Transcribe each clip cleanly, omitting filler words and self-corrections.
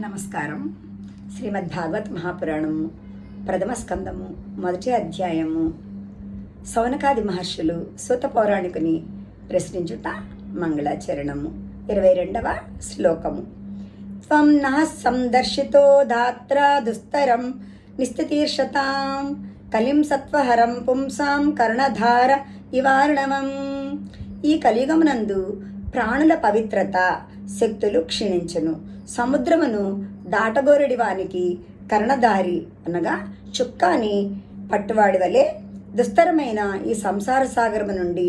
నమస్కారం. శ్రీమద్భాగవత మహాపురాణము ప్రథమ స్కందము మొదటి అధ్యాయము. సౌనకాది మహర్షులు సూత పౌరాణికుని ప్రశ్నించుట మంగళాచరణము. 22వ శ్లోకము. త్వం నః సందర్శితో ధాత్రా దుస్తరం నిస్థితీర్షతాం కలిం సత్వహరం పుంసాం కర్ణధార ఇవార్ణవం. ఈ కలియుగమునందు ప్రాణుల పవిత్రత శక్తులు క్షీణించును. సముద్రమును దాటగోరడి వానికి కర్ణధారి అనగా చుక్కాని పట్టువాడి వలె దుస్తరమైన ఈ సంసార సాగరము నుండి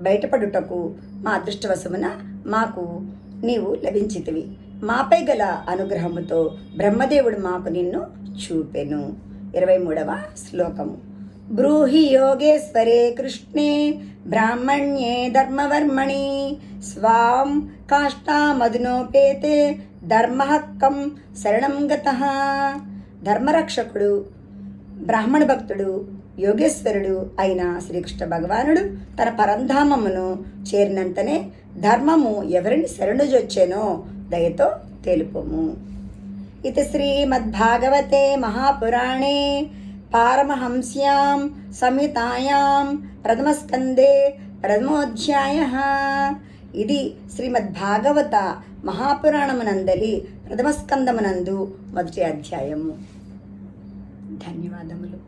బయటపడుటకు మా అదృష్టవశమున మాకు నీవు లభించితివి. మాపై గల అనుగ్రహముతో బ్రహ్మదేవుడు మాకు నిన్ను చూపెను. 23వ శ్లోకము. బ్రూహి యోగేశ్వరే కృష్ణే బ్రాహ్మణ్యే ధర్మవర్మణి స్వాం కాష్టామధునోపేతే ధర్మహక్కం శరణం గతః. ధర్మరక్షకుడు, బ్రాహ్మణ భక్తుడు, యోగేశ్వరుడు అయిన శ్రీకృష్ణ భగవానుడు తన పరంధామమును చేరినంతనే ధర్మము ఎవరిని శరణుజొచ్చెనో దయతో తెలుపుము. ఇది శ్రీమద్భాగవతే మహాపురాణే పారమహంస్యాం సంహితాయాం ప్రథమస్కందే ప్రథమోధ్యాయః. ఇది శ్రీమద్భాగవత మహాపురాణమునందలి ప్రథమస్కందమునందు మొదటి అధ్యాయము. ధన్యవాదములు.